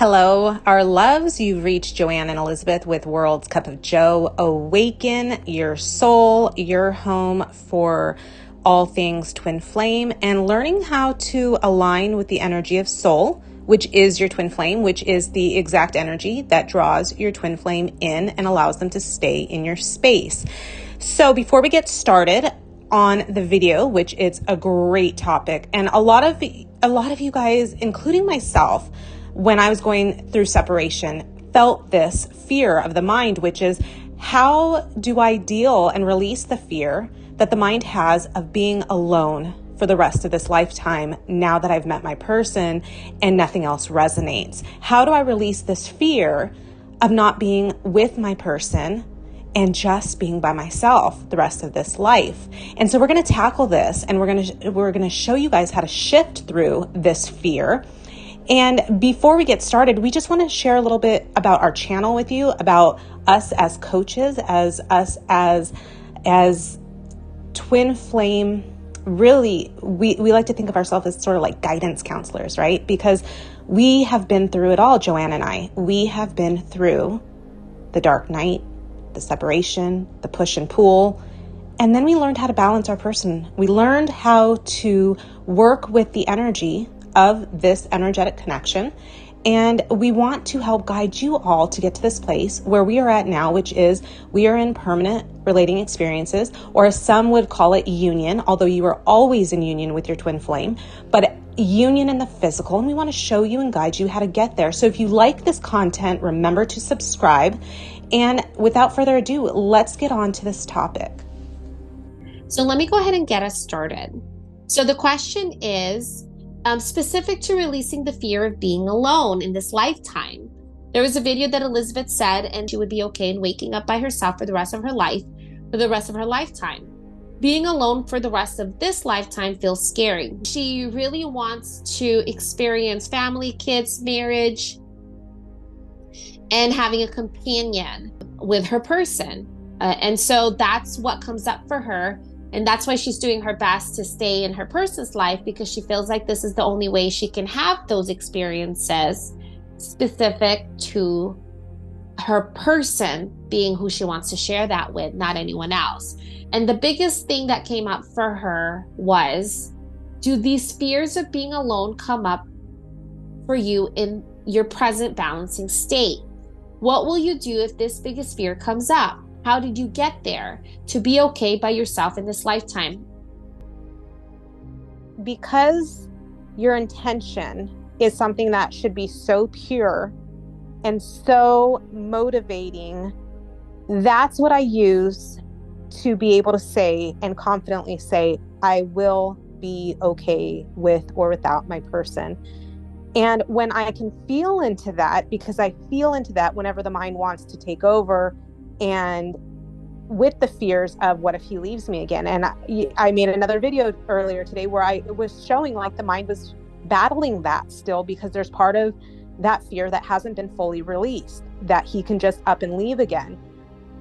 Hello, our loves. You've reached Joanne and Elizabeth with World's Cup of Joe. Awaken your soul, your home for all things twin flame, and learning how to align with the energy of soul, which is your twin flame, which is the exact energy that draws your twin flame in and allows them to stay in your space. So before we get started on the video, which is a great topic, and a lot of you guys, including myself, when I was going through separation, felt this fear of the mind, which is, how do I deal and release the fear that the mind has of being alone for the rest of this lifetime now that I've met my person and nothing else resonates? How do I release this fear of not being with my person and just being by myself the rest of this life? And so we're going to tackle this, and we're going to show you guys how to shift through this fear. And before we get started, we just want to share a little bit about our channel with you, about us as coaches, as us as twin flame. Really, we like to think of ourselves as sort of like guidance counselors, right? Because we have been through it all, Joanne and I. We have been through the dark night, the separation, the push and pull. And then we learned how to balance our person. We learned how to work with the energy of this energetic connection. And we want to help guide you all to get to this place where we are at now, which is we are in permanent relating experiences, or as some would call it, union, although you are always in union with your twin flame, but union in the physical. And we want to show you and guide you how to get there. So if you like this content, remember to subscribe. And without further ado, let's get on to this topic. So let me go ahead and get us started. So the question is, specific to releasing the fear of being alone in this lifetime. There was a video that Elizabeth said, and she would be okay in waking up by herself for the rest of her life, for the rest of her lifetime. Being alone for the rest of this lifetime feels scary. She really wants to experience family, kids, marriage, and having a companion with her person. And so that's what comes up for her. And that's why she's doing her best to stay in her person's life, because she feels like this is the only way she can have those experiences specific to her person being who she wants to share that with, not anyone else. And the biggest thing that came up for her was, do these fears of being alone come up for you in your present balancing state? What will you do if this biggest fear comes up? How did you get there to be okay by yourself in this lifetime? Because your intention is something that should be so pure and so motivating, that's what I use to be able to say and confidently say, I will be okay with or without my person. And when I can feel into that, because I feel into that whenever the mind wants to take over, and with the fears of what if he leaves me again. And I made another video earlier today where I was showing like the mind was battling that still, because there's part of that fear that hasn't been fully released, that he can just up and leave again.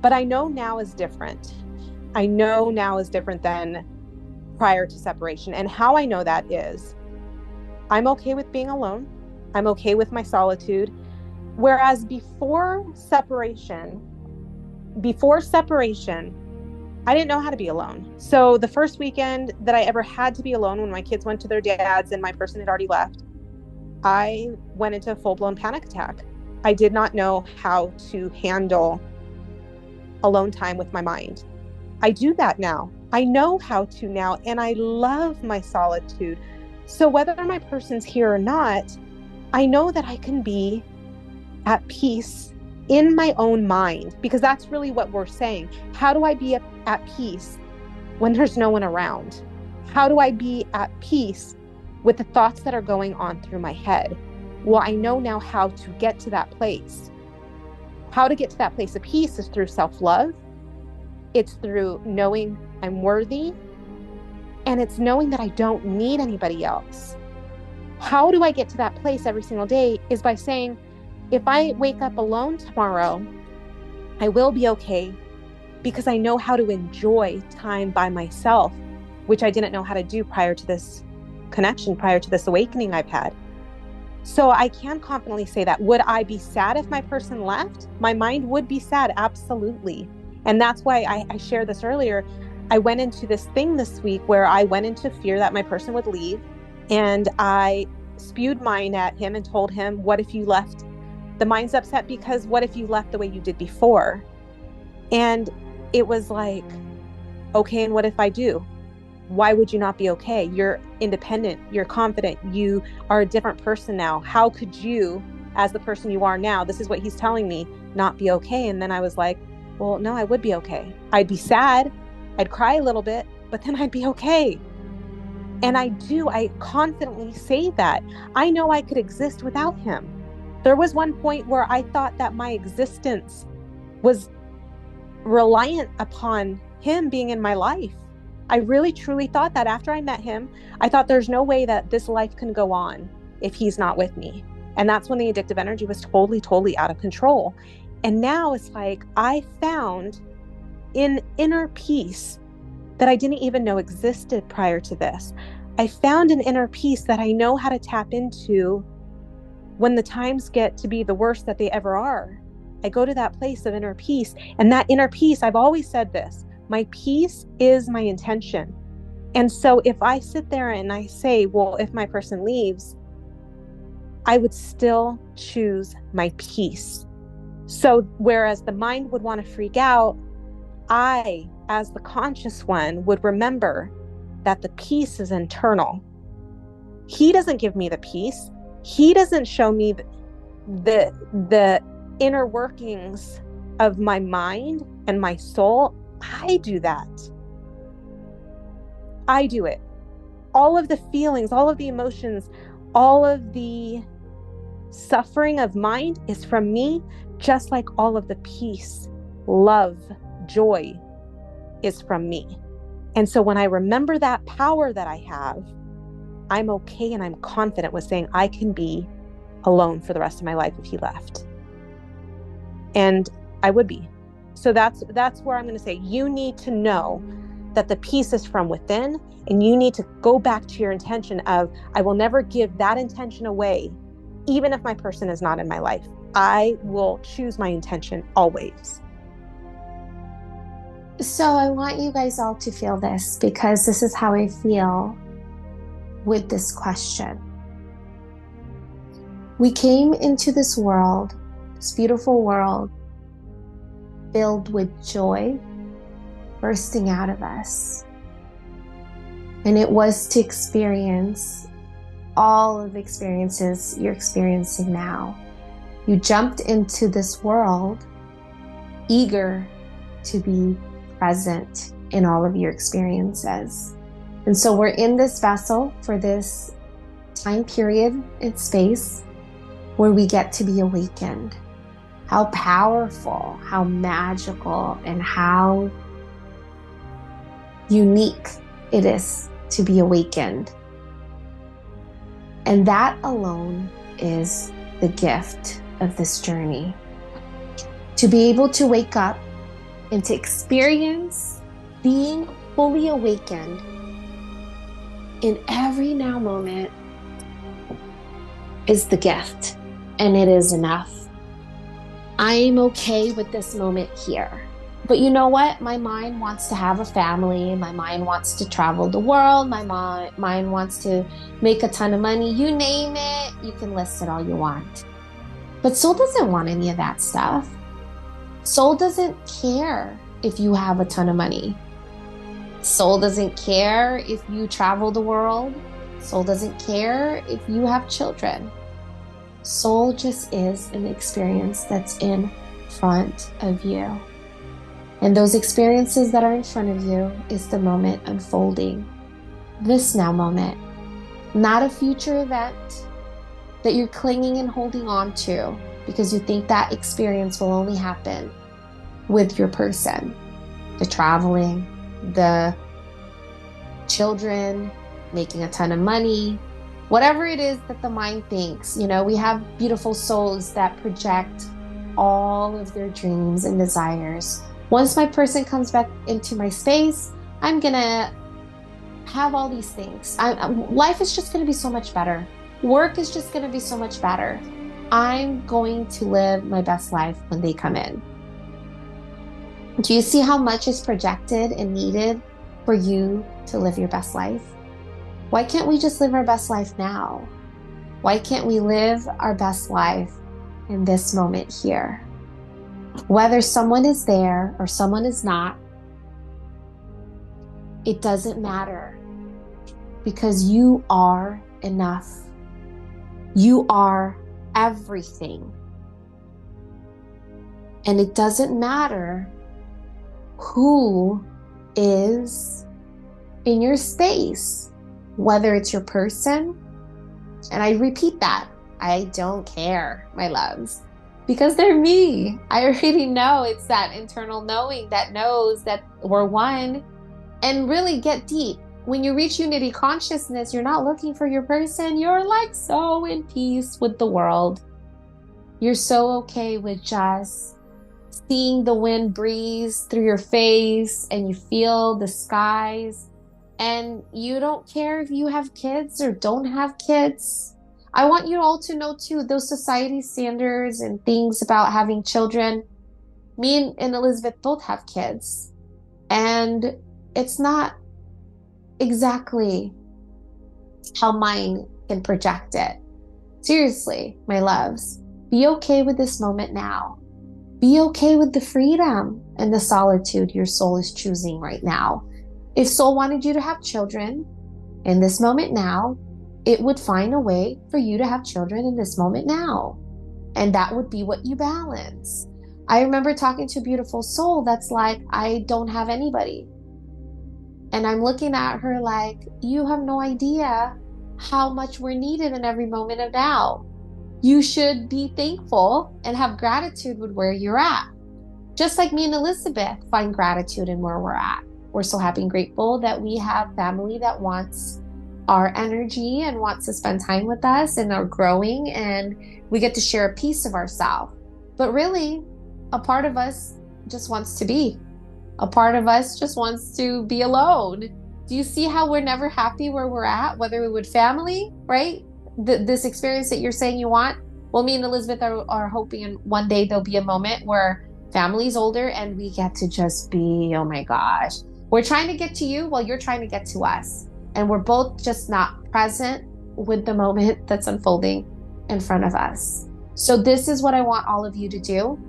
But I know now is different. I know now is different than prior to separation. And how I know that is, I'm okay with being alone. I'm okay with my solitude. Whereas before separation, I didn't know how to be alone. So the first weekend that I ever had to be alone, when my kids went to their dads and my person had already left, I went into a full-blown panic attack. I did not know how to handle alone time with my mind. I do that now. I know how to now, and I love my solitude. So whether my person's here or not, I know that I can be at peace in my own mind, because that's really what we're saying. How do I be at peace when there's no one around? How do I be at peace with the thoughts that are going on through my head? Well, I know now how to get to that place. How to get to that place of peace is through self-love. It's through knowing I'm worthy, and it's knowing that I don't need anybody else. How do I get to that place every single day is by saying, if I wake up alone tomorrow, I will be okay, because I know how to enjoy time by myself, which I didn't know how to do prior to this connection, prior to this awakening I've had. So I can confidently say that. Would I be sad if my person left? My mind would be sad, absolutely. And that's why I shared this earlier. I went into this thing this week where I went into fear that my person would leave. And I spewed mine at him and told him, what if you left? The mind's upset because what if you left the way you did before? And it was like, okay, and what if I do? Why would you not be okay? You're independent, you're confident, you are a different person now. How could you, as the person you are now, this is what he's telling me, not be okay? And then I was like, well, no, I would be okay. I'd be sad, I'd cry a little bit, but then I'd be okay. And I confidently say that. I know I could exist without him. There was one point where I thought that my existence was reliant upon him being in my life. I really truly thought that. After I met him, I thought there's no way that this life can go on if he's not with me. And that's when the addictive energy was totally out of control. And now it's like I found an inner peace that I didn't even know existed prior to this. I found an inner peace that I know how to tap into when the times get to be the worst that they ever are. I go to that place of inner peace, and that inner peace, I've always said this, my peace is my intention. And so if I sit there and I say, well, if my person leaves, I would still choose my peace. So whereas the mind would want to freak out, I, as the conscious one, would remember that the peace is internal. He doesn't give me the peace. He doesn't show me the inner workings of my mind and my soul. I do that. I do it. All of the feelings, all of the emotions, all of the suffering of mind is from me, just like all of the peace, love, joy is from me. And so when I remember that power that I have, I'm okay and I'm confident with saying I can be alone for the rest of my life if he left. And I would be. So that's where I'm going to say you need to know that the peace is from within, and you need to go back to your intention of, I will never give that intention away, even if my person is not in my life. I will choose my intention always. So I want you guys all to feel this, because this is how I feel with this question. We came into this world, this beautiful world, filled with joy bursting out of us. And it was to experience all of the experiences you're experiencing now. You jumped into this world eager to be present in all of your experiences. And so we're in this vessel for this time period in space where we get to be awakened. How powerful, how magical, and how unique it is to be awakened. And that alone is the gift of this journey. To be able to wake up and to experience being fully awakened in every now moment is the gift, and it is enough. I'm okay with this moment here. But you know what? My mind wants to have a family. My mind wants to travel the world. My mind wants to make a ton of money. You name it, you can list it all you want. But soul doesn't want any of that stuff. Soul doesn't care if you have a ton of money. Soul doesn't care if you travel the world. Soul doesn't care if you have children. Soul just is an experience that's in front of you. And those experiences that are in front of you is the moment unfolding. This now moment, not a future event that you're clinging and holding on to because you think that experience will only happen with your person. The traveling, the children, making a ton of money, whatever it is that the mind thinks. You know, we have beautiful souls that project all of their dreams and desires. Once my person comes back into my space, I'm gonna have all these things. Life is just gonna be so much better. Work is just going to be so much better. I'm going to live my best life when they come in. Do you see how much is projected and needed for you to live your best life? Why can't we just live our best life now? Why can't we live our best life in this moment here? Whether someone is there or someone is not, it doesn't matter, because you are enough. You are everything. And it doesn't matter who is in your space, whether it's your person. And I repeat that, I don't care, my loves, because they're me. I already know. It's that internal knowing that knows that we're one. And really get deep. When you reach unity consciousness, you're not looking for your person. You're like so in peace with the world. You're so okay with just seeing the wind breeze through your face, and you feel the skies, and you don't care if you have kids or don't have kids. I want you all to know too, those society standards and things about having children. Me and Elizabeth both have kids, and it's not exactly how mine can project it. Seriously, my loves, be okay with this moment now. Be okay with the freedom and the solitude your soul is choosing right now. If soul wanted you to have children in this moment now, it would find a way for you to have children in this moment now. And that would be what you balance. I remember talking to a beautiful soul that's like, I don't have anybody. And I'm looking at her like, you have no idea how much we're needed in every moment of now. You should be thankful and have gratitude with where you're at. Just like me and Elizabeth find gratitude in where we're at. We're so happy and grateful that we have family that wants our energy and wants to spend time with us and are growing, and we get to share a piece of ourselves. But really, a part of us just wants to be. A part of us just wants to be alone. Do you see how we're never happy where we're at, whether we're with family, right? This experience that you're saying you want. Well, me and Elizabeth are hoping one day there'll be a moment where family's older and we get to just be, oh my gosh, we're trying to get to you while you're trying to get to us. And we're both just not present with the moment that's unfolding in front of us. So this is what I want all of you to do.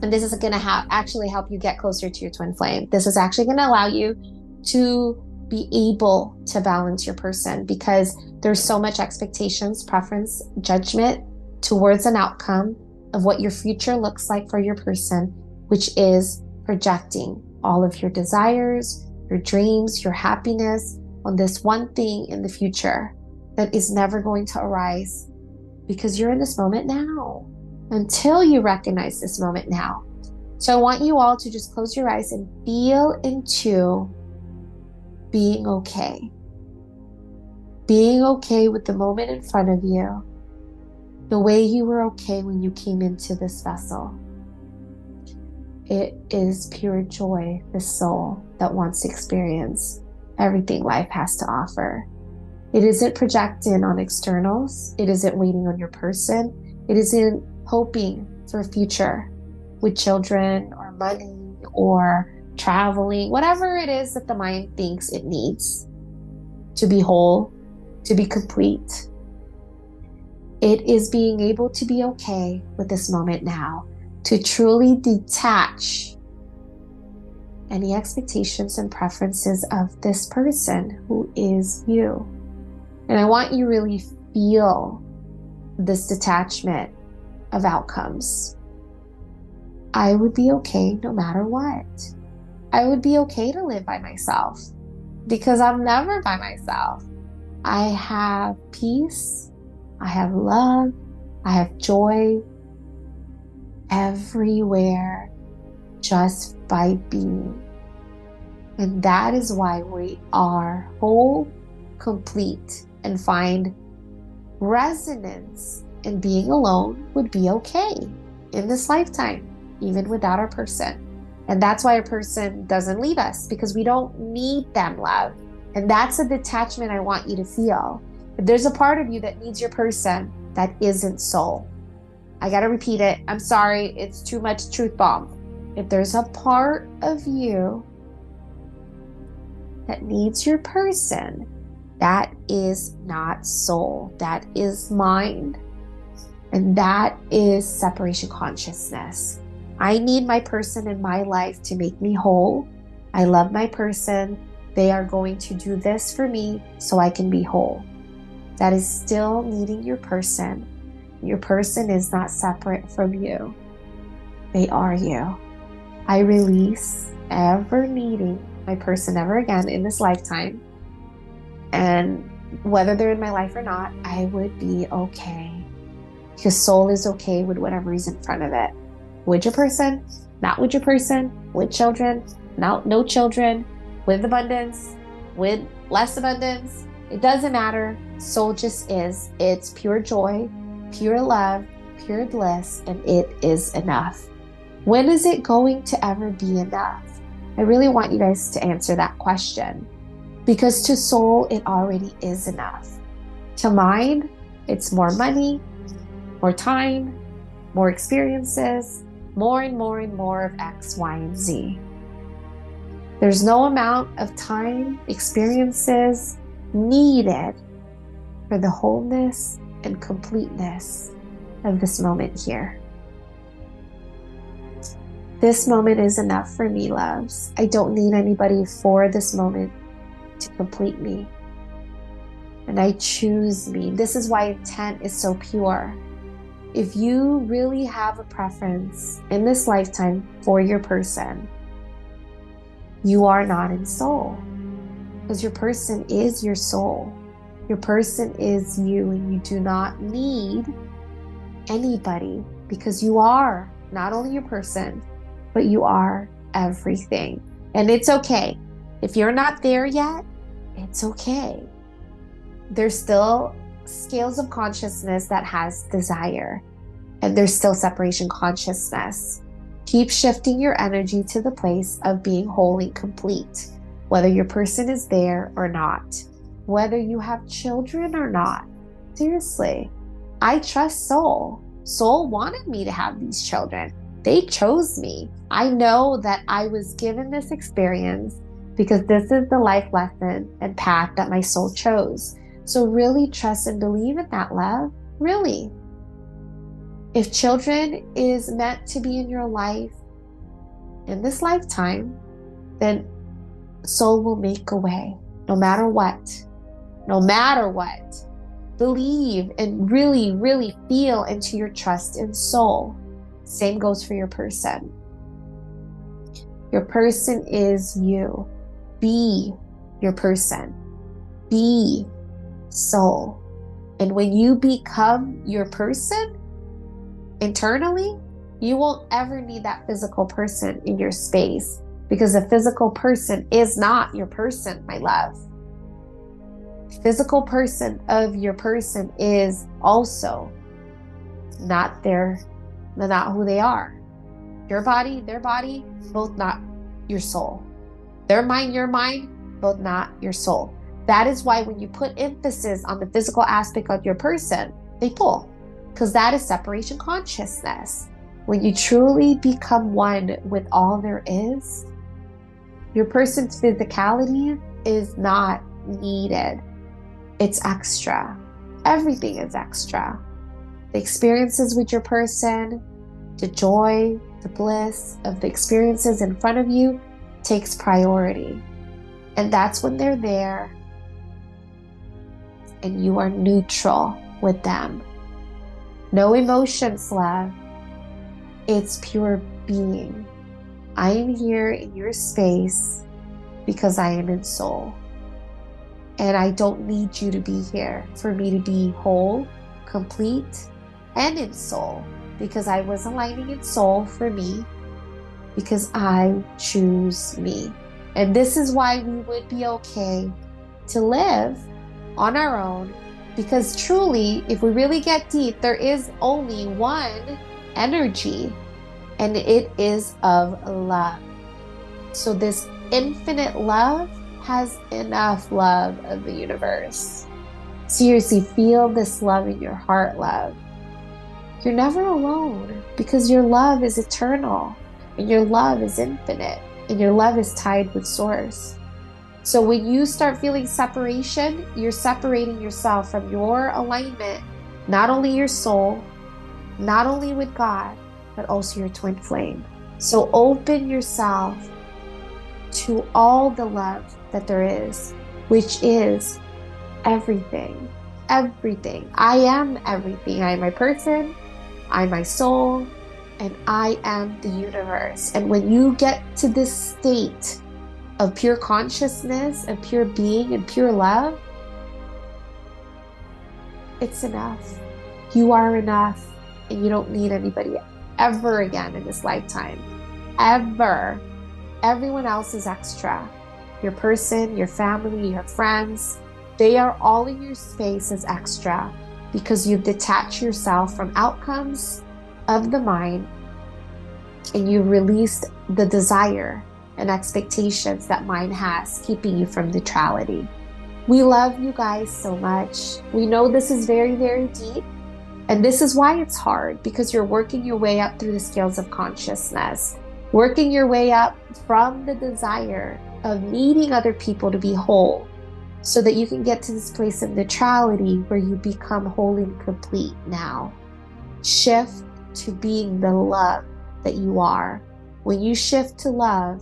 And this is going to actually help you get closer to your twin flame. This is actually going to allow you to be able to balance your person, because there's so much expectations, preference, judgment towards an outcome of what your future looks like for your person, which is projecting all of your desires, your dreams, your happiness on this one thing in the future that is never going to arise, because you're in this moment now until you recognize this moment now. So I want you all to just close your eyes and feel into being okay. Being okay with the moment in front of you, the way you were okay when you came into this vessel. It is pure joy, the soul that wants to experience everything life has to offer. It isn't projecting on externals. It isn't waiting on your person. It isn't hoping for a future with children or money or traveling, whatever it is that the mind thinks it needs to be whole, to be complete. It is being able to be okay with this moment now, to truly detach any expectations and preferences of this person who is you. And I want you really feel this detachment of outcomes. I would be okay no matter what. I would be okay to live by myself, because I'm never by myself. I have peace, I have love, I have joy everywhere just by being. And that is why we are whole, complete, and find resonance in being alone would be okay in this lifetime, even without our person. And that's why a person doesn't leave us, because we don't need them, love. And that's a detachment I want you to feel. If there's a part of you that needs your person, that isn't soul. I gotta repeat it. I'm sorry, it's too much truth bomb. If there's a part of you that needs your person, that is not soul. That is mind. And that is separation consciousness. I need my person in my life to make me whole. I love my person. They are going to do this for me so I can be whole. That is still needing your person. Your person is not separate from you. They are you. I release ever needing my person ever again in this lifetime. And whether they're in my life or not, I would be okay. Because soul is okay with whatever is in front of it. With your person, not with your person, with children, no children, with abundance, with less abundance. It doesn't matter. Soul just is. It's pure joy, pure love, pure bliss, and it is enough. When is it going to ever be enough? I really want you guys to answer that question. Because to soul, it already is enough. To mind, it's more money, more time, more experiences, more and more and more of X, Y, and Z. There's no amount of time, experiences needed for the wholeness and completeness of this moment here. This moment is enough for me, loves. I don't need anybody for this moment to complete me. And I choose me. This is why intent is so pure. If you really have a preference in this lifetime for your person, you are not in soul. Because your person is your soul. Your person is you, and you do not need anybody because you are not only your person, but you are everything. And it's okay. If you're not there yet, it's okay. There's still scales of consciousness that has desire, and there's still separation consciousness. Keep shifting your energy to the place of being wholly complete, whether your person is there or not, whether you have children or not. Seriously, I trust soul. Soul wanted me to have these children. They chose me. I know that I was given this experience because this is the life lesson and path that my soul chose. So really trust and believe in that, love. Really. If children is meant to be in your life in this lifetime, then soul will make a way, no matter what. No matter what. Believe and really, really feel into your trust in soul. Same goes for your person. Your person is you. Be your person. Be soul. And when you become your person internally, you won't ever need that physical person in your space, because a physical person is not your person, my love. Physical person of your person is also not who they are. Your body, their body, both not your soul. Their mind, your mind, both not your soul. That is why when you put emphasis on the physical aspect of your person, they pull, because that is separation consciousness. When you truly become one with all there is, your person's physicality is not needed. It's extra. Everything is extra. The experiences with your person, the joy, the bliss of the experiences in front of you takes priority. And that's when they're there and you are neutral with them. No emotions, love. It's pure being. I am here in your space because I am in soul. And I don't need you to be here for me to be whole, complete, and in soul. Because I was aligning in soul for me. Because I choose me. And this is why we would be okay to live on our own. Because truly, if we really get deep, there is only one energy. And it is of love. So this infinite love has enough love of the universe. Seriously, feel this love in your heart, love. You're never alone because your love is eternal and your love is infinite and your love is tied with source. So when you start feeling separation, you're separating yourself from your alignment, not only your soul, not only with God, but also your twin flame. So open yourself to all the love that there is, which is everything. Everything. I am everything. I am my person, I'm my soul, and I am the universe. And when you get to this state of pure consciousness and pure being and pure love, it's enough. You are enough, and you don't need anybody ever again in this lifetime. Ever. Everyone else is extra. Your person, your family, your friends, they are all in your space as extra because you've detached yourself from outcomes of the mind and you released the desire and expectations that mind has, keeping you from neutrality. We love you guys so much. We know this is very, very deep. And this is why it's hard, because you're working your way up through the scales of consciousness, working your way up from the desire of needing other people to be whole so that you can get to this place of neutrality where you become whole and complete now. Shift to being the love that you are. When you shift to love,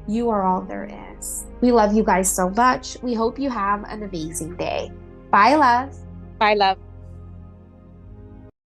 you are all there is. We love you guys so much. We hope you have an amazing day. Bye, love. Bye, love.